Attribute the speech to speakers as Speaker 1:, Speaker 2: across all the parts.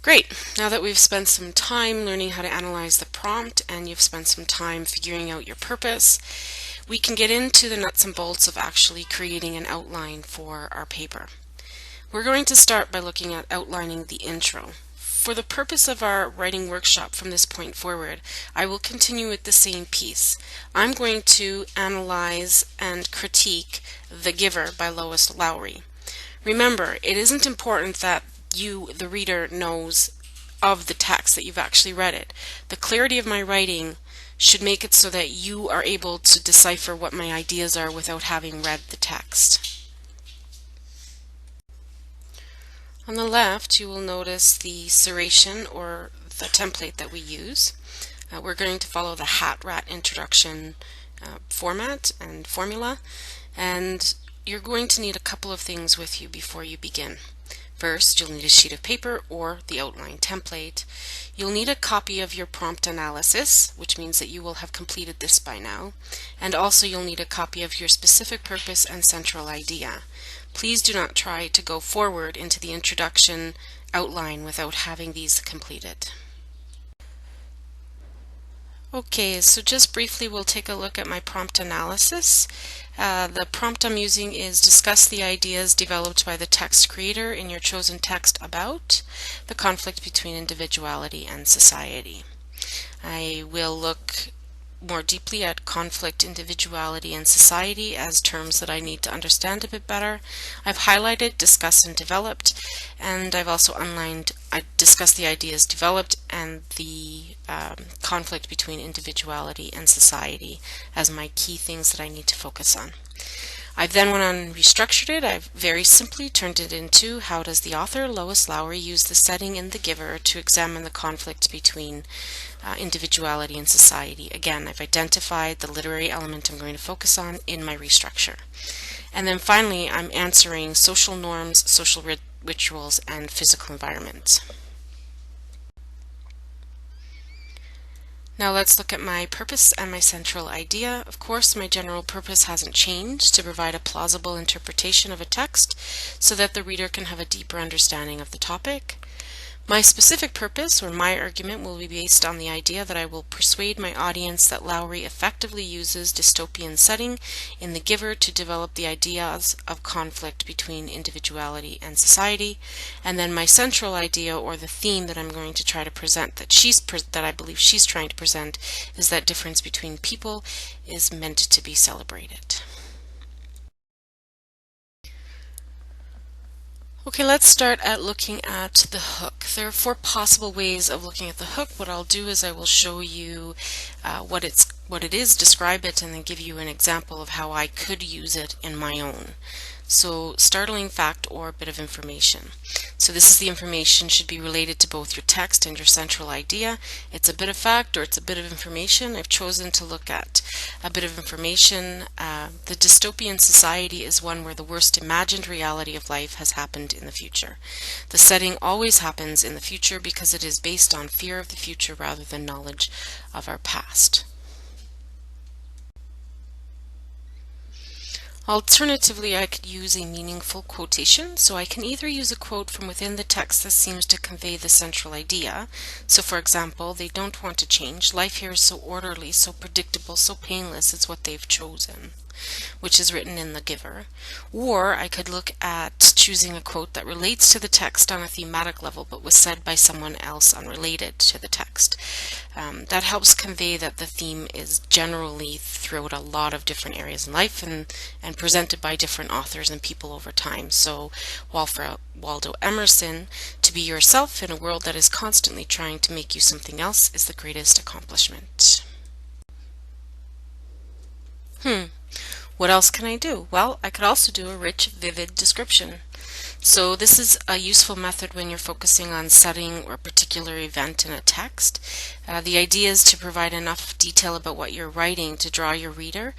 Speaker 1: Great. Now that we've spent some time learning how to analyze the prompt and you've spent some time figuring out your purpose, we can get into the nuts and bolts of actually creating an outline for our paper. We're going to start by looking at outlining the intro. For the purpose of our writing workshop from this point forward, I will continue with the same piece. I'm going to analyze and critique The Giver by Lois Lowry. Remember, it isn't important that you, the reader, knows of the text, that you've actually read it. The clarity of my writing should make it so that you are able to decipher what my ideas are without having read the text. On the left, you will notice the serration or the template that we use. We're going to follow the hat-rat introduction format and formula, and you're going to need a couple of things with you before you begin. First, you'll need a sheet of paper or the outline template. You'll need a copy of your prompt analysis, which means that you will have completed this by now. And also you'll need a copy of your specific purpose and central idea. Please do not try to go forward into the introduction outline without having these completed. Okay, so just briefly we'll take a look at my prompt analysis. The prompt I'm using is discuss the ideas developed by the text creator in your chosen text about the conflict between individuality and society. I will look more deeply at conflict, individuality, and society as terms that I need to understand a bit better. I've highlighted, discussed, and developed, and I've also I discussed the ideas developed and the conflict between individuality and society as my key things that I need to focus on. I then went on and restructured it. I've very simply turned it into how does the author, Lois Lowry, use the setting in The Giver to examine the conflict between individuality and society. Again, I've identified the literary element I'm going to focus on in my restructure. And then finally, I'm answering social norms, social rituals, and physical environments. Now let's look at my purpose and my central idea. Of course, my general purpose hasn't changed: to provide a plausible interpretation of a text so that the reader can have a deeper understanding of the topic. My specific purpose, or my argument, will be based on the idea that I will persuade my audience that Lowry effectively uses dystopian setting in The Giver to develop the ideas of conflict between individuality and society. And then my central idea, or the theme that I'm going to try to present, that I believe she's trying to present, is that difference between people is meant to be celebrated. Okay, let's start at looking at the hook. There are 4 possible ways of looking at the hook. What I'll do is I will show you what it is, describe it, and then give you an example of how I could use it in my own. So, startling fact or bit of information. So this is the information, should be related to both your text and your central idea. It's a bit of fact or it's a bit of information. I've chosen to look at a bit of information. The dystopian society is one where the worst imagined reality of life has happened in the future. The setting always happens in the future because it is based on fear of the future rather than knowledge of our past. Alternatively, I could use a meaningful quotation, so I can either use a quote from within the text that seems to convey the central idea. So for example, they don't want to change. Life here is so orderly, so predictable, so painless, it's what they've chosen, which is written in The Giver. Or I could look at choosing a quote that relates to the text on a thematic level but was said by someone else unrelated to the text. That helps convey that the theme is generally throughout a lot of different areas in life and presented by different authors and people over time. So Waldo Emerson, to be yourself in a world that is constantly trying to make you something else is the greatest accomplishment. What else can I do? Well, I could also do a rich, vivid description. So this is a useful method when you're focusing on setting or a particular event in a text. The idea is to provide enough detail about what you're writing to draw your reader.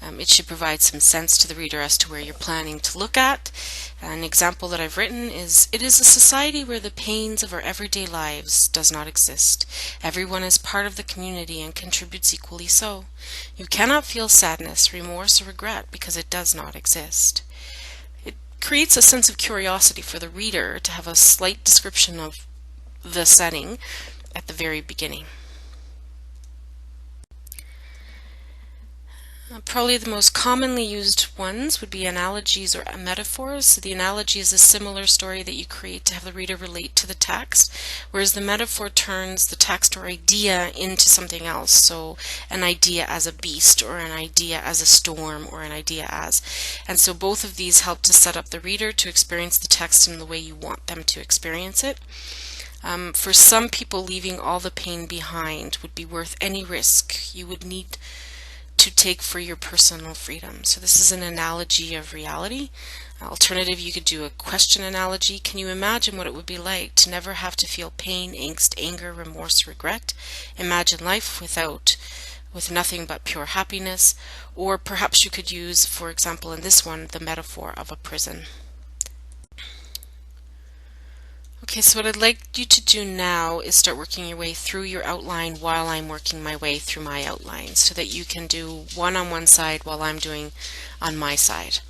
Speaker 1: It should provide some sense to the reader as to where you're planning to look at. An example that I've written is, it is a society where the pains of our everyday lives does not exist. Everyone is part of the community and contributes equally so. You cannot feel sadness, remorse, or regret because it does not exist. It creates a sense of curiosity for the reader to have a slight description of the setting at the very beginning. Probably the most commonly used ones would be analogies or metaphors. So the analogy is a similar story that you create to have the reader relate to the text, whereas the metaphor turns the text or idea into something else. So an idea as a beast, or an idea as a storm, or an idea as. And so both of these help to set up the reader to experience the text in the way you want them to experience it. For some people, leaving all the pain behind would be worth any risk you would need to take for your personal freedom. So this is an analogy of reality. Alternative, you could do a question analogy. Can you imagine what it would be like to never have to feel pain, angst, anger, remorse, regret? Imagine life with nothing but pure happiness. Or perhaps you could use, for example, in this one, the metaphor of a prison. Okay, so what I'd like you to do now is start working your way through your outline while I'm working my way through my outline, so that you can do one on one side while I'm doing on my side.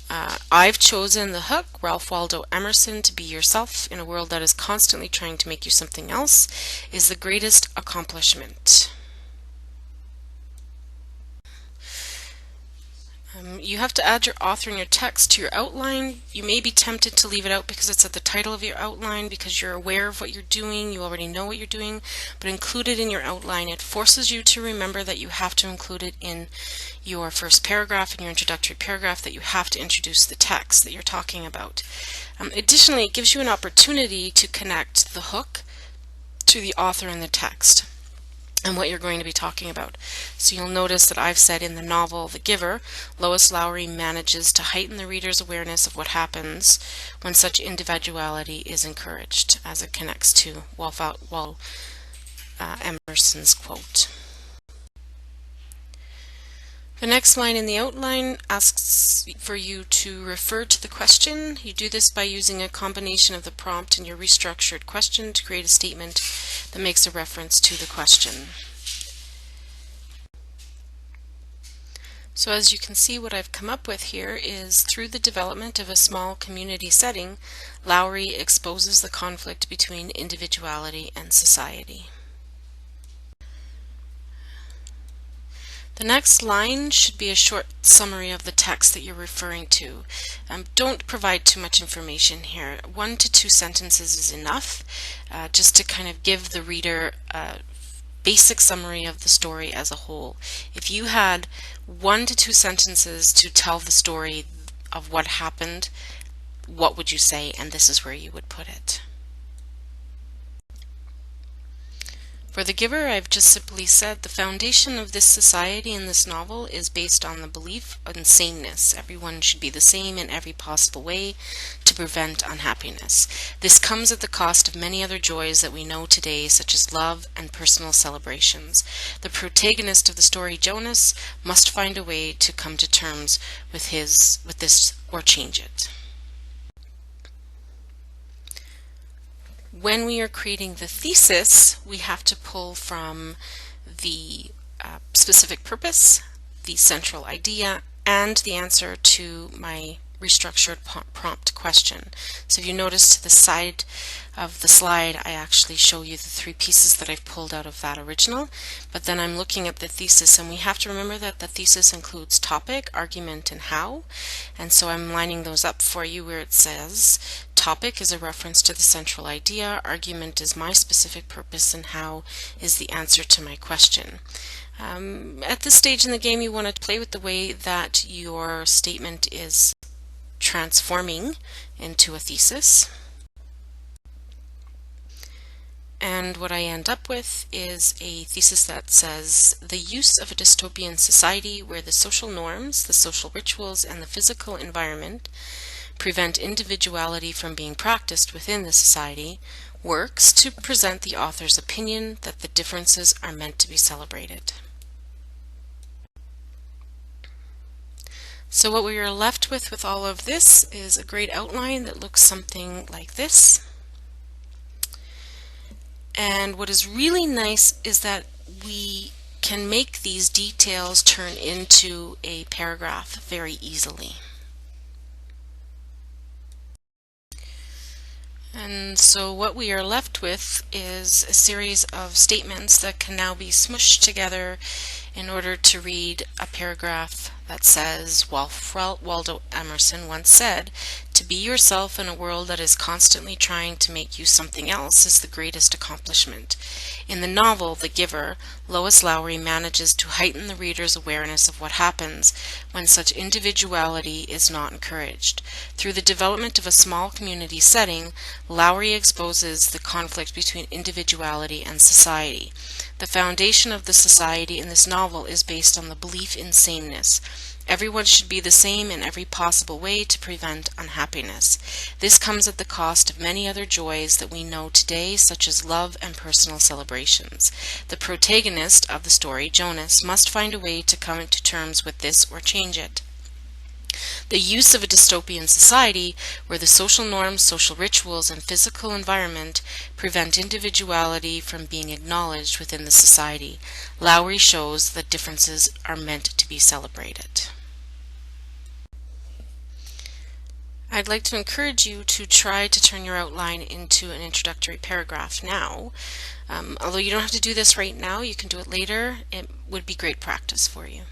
Speaker 1: I've chosen the hook, Ralph Waldo Emerson, to be yourself in a world that is constantly trying to make you something else is the greatest accomplishment. You have to add your author and your text to your outline. You may be tempted to leave it out because it's at the title of your outline, because you're aware of what you're doing, you already know what you're doing, but include it in your outline. It forces you to remember that you have to include it in your first paragraph, in your introductory paragraph, that you have to introduce the text that you're talking about. Additionally, it gives you an opportunity to connect the hook to the author and the text and what you're going to be talking about. So you'll notice that I've said in the novel The Giver, Lois Lowry manages to heighten the reader's awareness of what happens when such individuality is encouraged, as it connects to Emerson's quote. The next line in the outline asks for you to refer to the question. You do this by using a combination of the prompt and your restructured question to create a statement that makes a reference to the question. So as you can see, what I've come up with here is, through the development of a small community setting, Lowry exposes the conflict between individuality and society. The next line should be a short summary of the text that you're referring to. Don't provide too much information here. 1 to 2 sentences is enough, just to kind of give the reader a basic summary of the story as a whole. If you had 1 to 2 sentences to tell the story of what happened, what would you say? And this is where you would put it. For The Giver, I've just simply said the foundation of this society in this novel is based on the belief in sameness. Everyone should be the same in every possible way to prevent unhappiness. This comes at the cost of many other joys that we know today, such as love and personal celebrations. The protagonist of the story, Jonas, must find a way to come to terms with this or change it. When we are creating the thesis, we have to pull from the specific purpose, the central idea, and the answer to my restructured prompt question. So if you notice to the side of the slide, I actually show you the 3 pieces that I've pulled out of that original, but then I'm looking at the thesis, and we have to remember that the thesis includes topic, argument, and how, and so I'm lining those up for you where it says topic is a reference to the central idea, argument is my specific purpose, and how is the answer to my question. At this stage in the game, you want to play with the way that your statement is transforming into a thesis. And what I end up with is a thesis that says the use of a dystopian society where the social norms, the social rituals, and the physical environment prevent individuality from being practiced within the society works to present the author's opinion that the differences are meant to be celebrated. So what we are left with all of this is a great outline that looks something like this. And what is really nice is that we can make these details turn into a paragraph very easily. And so what we are left with is a series of statements that can now be smushed together in order to read a paragraph that says, Waldo Emerson once said, "To be yourself in a world that is constantly trying to make you something else is the greatest accomplishment." In the novel The Giver, Lois Lowry manages to heighten the reader's awareness of what happens when such individuality is not encouraged. Through the development of a small community setting, Lowry exposes the conflict between individuality and society. The foundation of the society in this novel is based on the belief in sameness. Everyone should be the same in every possible way to prevent unhappiness. This comes at the cost of many other joys that we know today, such as love and personal celebrations. The protagonist of the story, Jonas, must find a way to come to terms with this or change it. The use of a dystopian society where the social norms, social rituals, and physical environment prevent individuality from being acknowledged within the society. Lowry shows that differences are meant to be celebrated. I'd like to encourage you to try to turn your outline into an introductory paragraph now. Although you don't have to do this right now, you can do it later. It would be great practice for you.